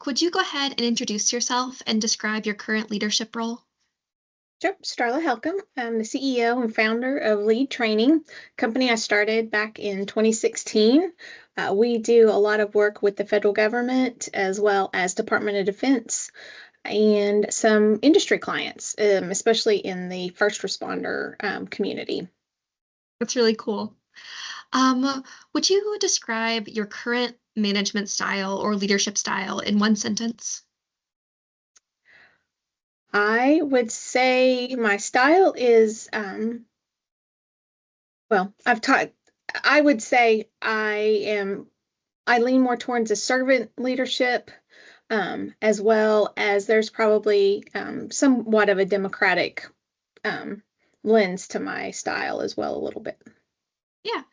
Would you go ahead and introduce yourself and describe your current leadership role? Sure. Starla Halcomb. I'm the CEO and founder of Lead Training, company I started back in 2016. We do a lot of work with the federal government as well as Department of Defense and some industry clients, especially in the first responder community. That's really cool. Would you describe your current management style or leadership style in one sentence? I would say my style is, I've taught, I would say I lean more towards a servant leadership, as well as there's probably somewhat of a democratic um, lens to my style as well, a little bit. Yeah.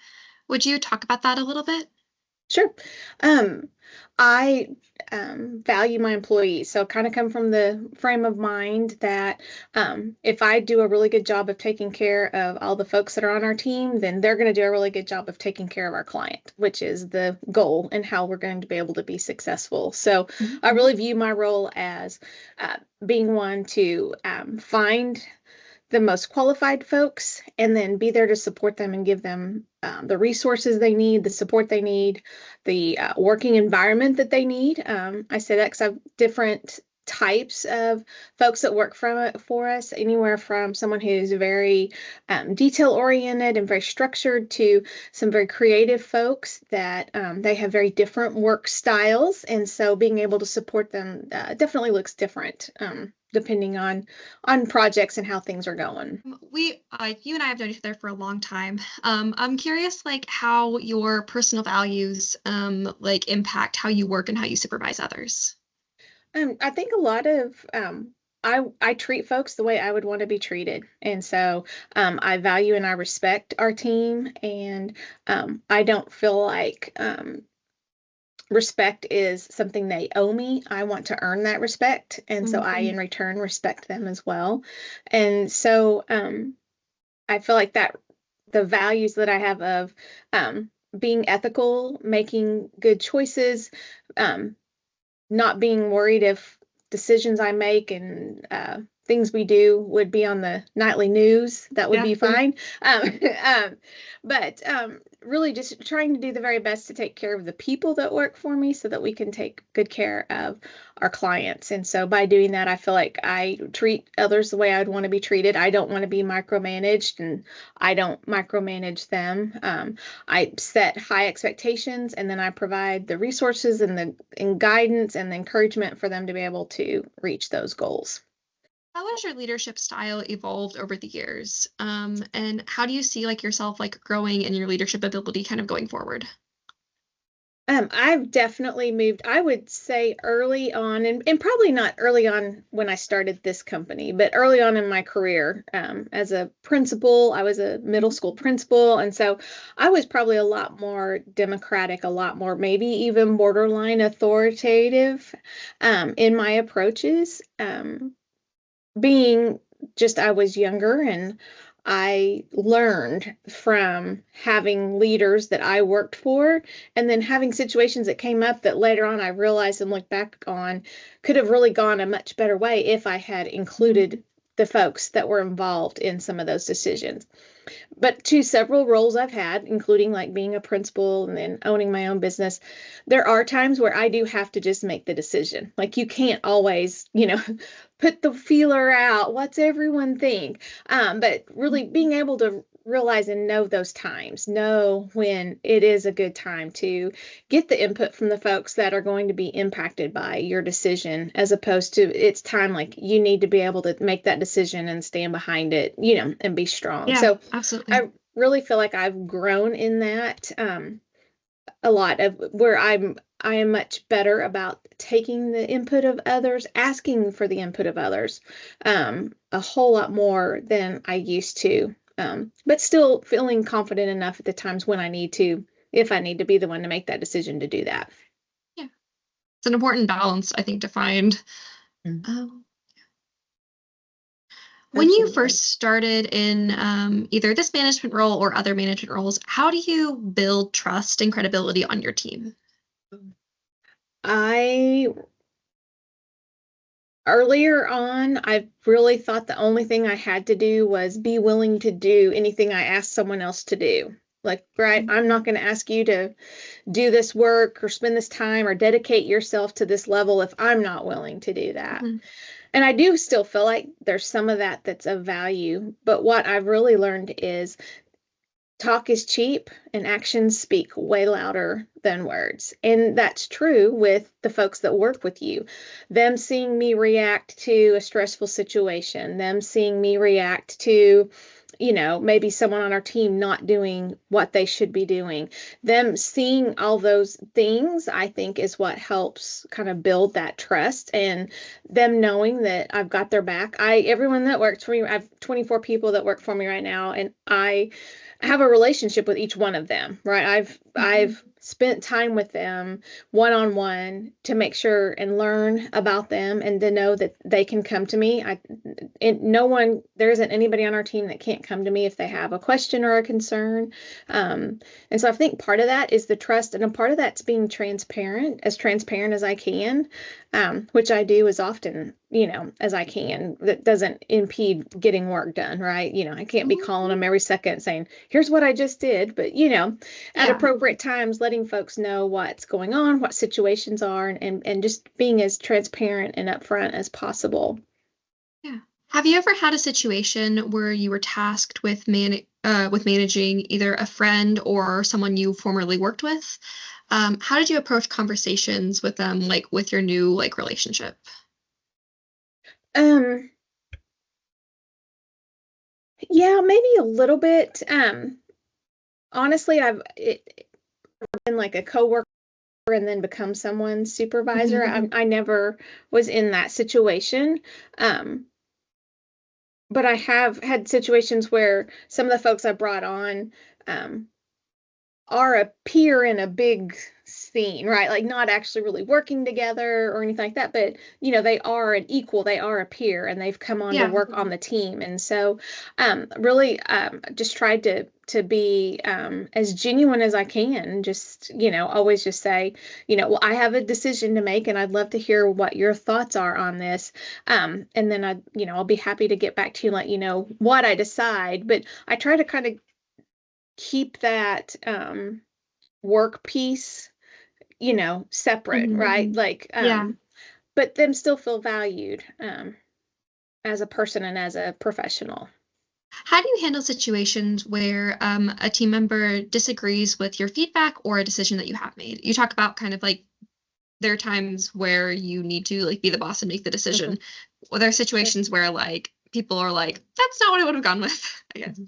Would you talk about that a little bit? Sure. Um, I value my employees, so kind of come from the frame of mind that if I do a really good job of taking care of all the folks that are on our team, then they're going to do a really good job of taking care of our client, which is the goal and how we're going to be able to be successful. So Mhm. I really view my role as being one to find the most qualified folks and then be there to support them and give them the resources they need, the support they need, the working environment that they need. I say that because I have different types of folks that work for us, anywhere from someone who's very detail oriented and very structured to some very creative folks that they have very different work styles. And so being able to support them definitely looks different depending on projects and how things are going. You and I have known each other for a long time. I'm curious, like, how your personal values, like, impact how you work and how you supervise others. I think a lot of I treat folks the way I would want to be treated, and so I value and I respect our team, and I don't feel like respect is something they owe me. I want to earn that respect, and so I, in return, respect them as well. And so I feel like that the values that I have of being ethical, making good choices, um, not being worried if decisions I make and things we do would be on the nightly news, that would Yeah. be fine. Um, um, but really just trying to do the very best to take care of the people that work for me so that we can take good care of our clients. And so by doing that, I feel like I treat others the way I'd want to be treated. I don't want to be micromanaged and I don't micromanage them. I set high expectations and then I provide the resources and the guidance and the encouragement for them to be able to reach those goals. How has your leadership style evolved over the years? And how do you see like yourself like growing in your leadership ability kind of going forward? I've definitely moved, I would say early on, and probably not early on when I started this company, but early on in my career as a principal. I was a middle school principal. And so I was probably a lot more democratic, a lot more, maybe even borderline authoritative in my approaches. Being just I was younger and I learned from having leaders that I worked for and then having situations that came up that later on I realized and look back on could have really gone a much better way if I had included the folks that were involved in some of those decisions. But to several roles I've had, including like being a principal and then owning my own business, there are times where I do have to just make the decision. Like you can't always, put the feeler out. What's everyone think? But really being able to realize and know those times, know when it is a good time to get the input from the folks that are going to be impacted by your decision, as opposed to it's time like you need to be able to make that decision and stand behind it, and be strong. Yeah, So absolutely. I really feel like I've grown in that a lot of where I am much better about taking the input of others, asking for the input of others, a whole lot more than I used to. But still feeling confident enough at the times when I need to, if I need to be the one to make that decision to do that. Yeah. It's an important balance, I think, to find. Um, when you Absolutely. first started in either this management role or other management roles, how do you build trust and credibility on your team? I Earlier on, I really thought the only thing I had to do was be willing to do anything I asked someone else to do. Like, right, I'm not going to ask you to do this work or spend this time or dedicate yourself to this level if I'm not willing to do that. Mhm. And I do still feel like there's some of that that's of value. But what I've really learned is talk is cheap and actions speak way louder than words. And that's true with the folks that work with you. Them seeing me react to a stressful situation, them seeing me react to, maybe someone on our team not doing what they should be doing. Them seeing all those things, I think, is what helps kind of build that trust, and them knowing that I've got their back. Everyone that works for me, I have 24 people that work for me right now, and I have a relationship with each one of them, right? I've spent time with them one on one to make sure and learn about them and to know that they can come to me. There isn't anybody on our team that can't come to me if they have a question or a concern. And so I think part of that is the trust, and a part of that's being transparent as I can, which I do as often, as I can. That doesn't impede getting work done, right? I can't be calling them every second saying, here's what I just did, but at Yeah. appropriate times, letting folks know what's going on, what situations are, and just being as transparent and upfront as possible. Yeah. Have you ever had a situation where you were tasked with managing either a friend or someone you formerly worked with? How did you approach conversations with them, like with your new like relationship? Um, yeah, maybe a little bit. Honestly, I've been like a coworker and then become someone's supervisor. I never was in that situation. Um, but I have had situations where some of the folks I brought on, um, are a peer in a big scene, right? Like not actually really working together or anything like that, but they are an equal, they are a peer, and they've come on to Yeah. work on the team. And so really just tried to be as genuine as I can. Just, always just say, well, I have a decision to make and I'd love to hear what your thoughts are on this. And then I'll be happy to get back to you and let you know what I decide. But I try to kind of keep that work piece, separate, right? Mhm. Like, Yeah. but them still feel valued as a person and as a professional. How do you handle situations where a team member disagrees with your feedback or a decision that you have made? You talk about kind of like there are times where you need to like be the boss and make the Mhm. decision. Well, there are Sure. situations where like people are like, that's not what I would have gone with, I guess.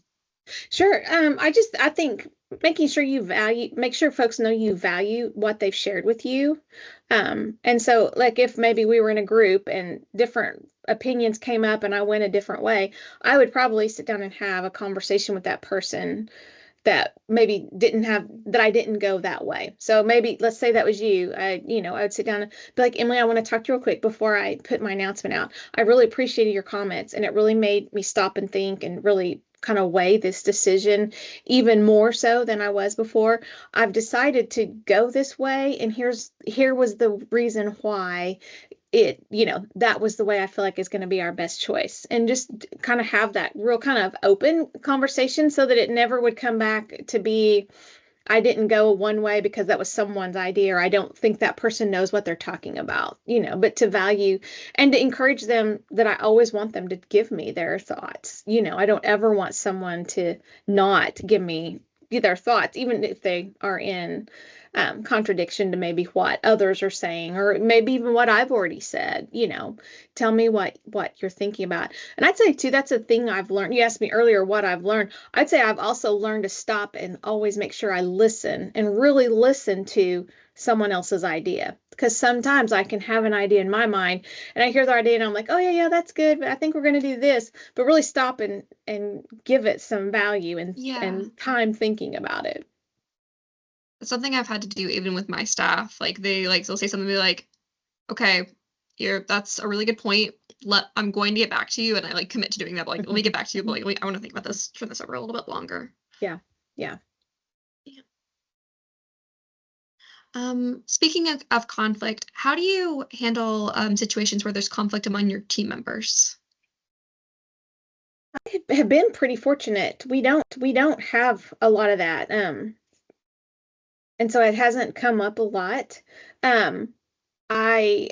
Sure. I think make sure folks know you value what they've shared with you. And so like if maybe we were in a group and different opinions came up and I went a different way, I would probably sit down and have a conversation with that person that maybe didn't have that I didn't go that way. So maybe let's say that was you. I would sit down and be like, Emily, I want to talk to you real quick before I put my announcement out. I really appreciated your comments, and it really made me stop and think and really kind of weigh this decision even more so than I was before. I've decided to go this way, and here was the reason why that was the way I feel like is going to be our best choice. And just kind of have that real kind of open conversation so that it never would come back to be, I didn't go one way because that was someone's idea, or I don't think that person knows what they're talking about, but to value and to encourage them that I always want them to give me their thoughts. I don't ever want someone to not give me their thoughts, even if they are in contradiction to maybe what others are saying, or maybe even what I've already said. Tell me what you're thinking about. And I'd say too, that's a thing I've learned. You asked me earlier what I've learned. I'd say I've also learned to stop and always make sure I listen and really listen to someone else's idea. Because sometimes I can have an idea in my mind and I hear their idea and I'm like, oh yeah, that's good, but I think we're going to do this. But really stop and give it some value and Yeah. and time thinking about it. It's something I've had to do even with my staff. Like they'll say something, be like, okay, that's a really good point. I'm going to get back to you, and I like commit to doing that. But, like, let me get back to you, but like, I want to think about this, turn this over a little bit longer. Yeah. Yeah. Yeah. Speaking of conflict, how do you handle situations where there's conflict among your team members? I have been pretty fortunate. We don't have a lot of that. And so it hasn't come up a lot. Um, I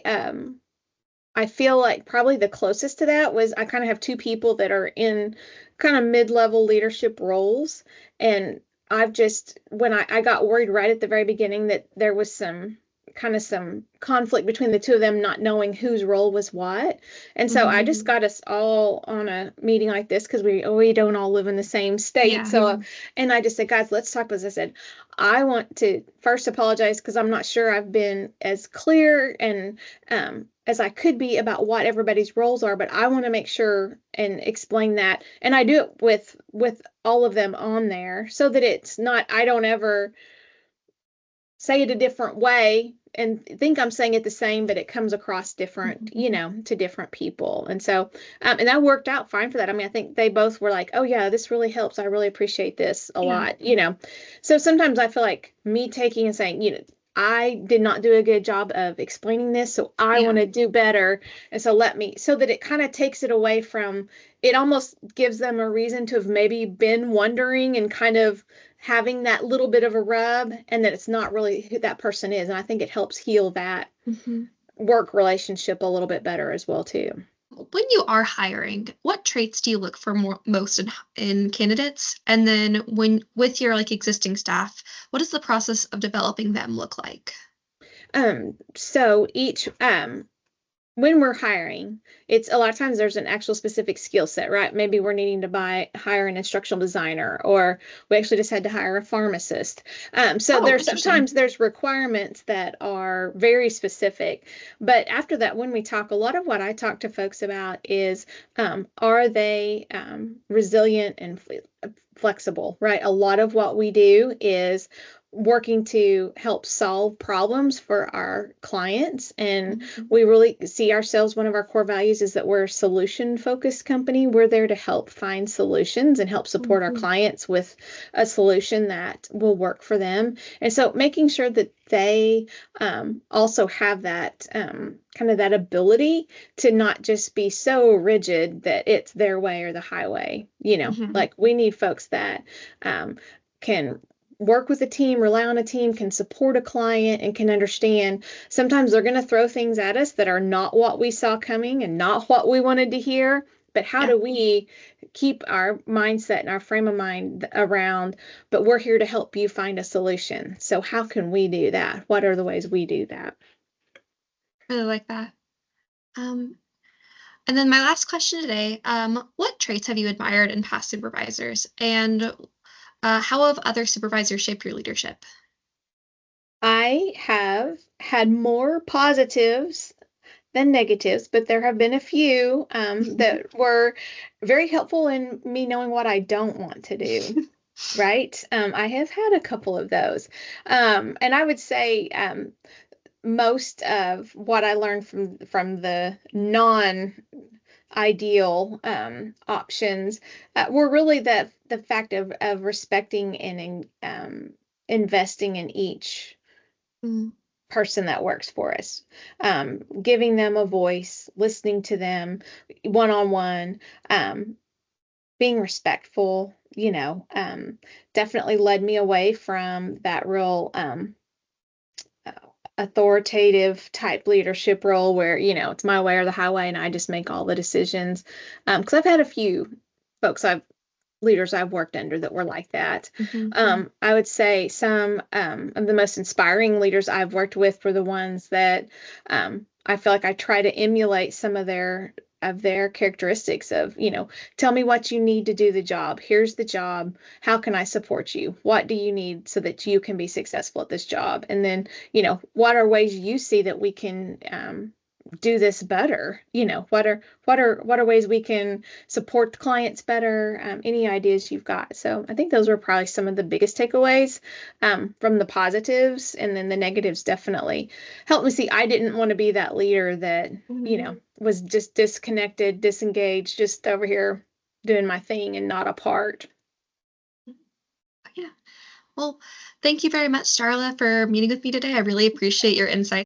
feel like probably the closest to that was I kind of have two people that are in kind of mid-level leadership roles. And I've just, when I got worried right at the very beginning that there was some conflict between the two of them, not knowing whose role was what. And so I just got us all on a meeting like this because we don't all live in the same state. Yeah. So, and I just said, guys, let's talk about this. I said, I want to first apologize because I'm not sure I've been as clear and as I could be about what everybody's roles are, but I want to make sure and explain that. And I do it with all of them on there so that it's not, I don't ever say it a different way and think I'm saying it the same, but it comes across different, to different people. And so, and that worked out fine for that. I mean, I think they both were like, oh yeah, this really helps. I really appreciate this a lot, So sometimes I feel like me taking and saying, I did not do a good job of explaining this, so I want to do better. And so so that it kind of takes it away from, it almost gives them a reason to have maybe been wondering and kind of having that little bit of a rub, and that it's not really who that person is. And I think it helps heal that work relationship a little bit better as well too. When you are hiring, what traits do you look for most in candidates? And then when with your existing staff, what does the process of developing them look like? So each when we're hiring, it's a lot of times there's an actual specific skill set, right? Maybe we're needing to hire an instructional designer, or we actually just had to hire a pharmacist. So there's sometimes there's requirements that are very specific. But after that, when we talk, a lot of what I talk to folks about is, are they resilient and flexible, right? A lot of what we do is working to help solve problems for our clients. And we really see ourselves, one of our core values is that we're a solution focused company. We're there to help find solutions and help support our clients with a solution that will work for them. And so making sure that they also have that kind of that ability to not just be so rigid that it's their way or the highway. Like we need folks that can work with a team, rely on a team, can support a client, and can understand sometimes they're going to throw things at us that are not what we saw coming and not what we wanted to hear. But how do we keep our mindset and our frame of mind around, but we're here to help you find a solution. So how can we do that? What are the ways we do that? Really like that. And then my last question today, what traits have you admired in past supervisors, and how have other supervisors shaped your leadership? I have had more positives than negatives, but there have been a few that were very helpful in me knowing what I don't want to do. Right? I have had a couple of those. And I would say most of what I learned from the non-ideal options were really the fact of respecting and investing in each person that works for us, giving them a voice, listening to them one-on-one, being respectful, definitely led me away from that real authoritative type leadership role where, it's my way or the highway and I just make all the decisions. Because I've had a few leaders I've worked under that were like that. I would say some of the most inspiring leaders I've worked with were the ones that I feel like I try to emulate some of their characteristics of, tell me what you need to do the job. Here's the job. How can I support you? What do you need so that you can be successful at this job? And then, what are ways you see that we can do this better? What are ways we can support the clients better? Any ideas you've got? So I think those were probably some of the biggest takeaways from the positives, and then the negatives definitely helped me see I didn't want to be that leader that was just disconnected, disengaged, just over here doing my thing and not a part. Yeah. Well, thank you very much, Starla, for meeting with me today. I really appreciate your insight.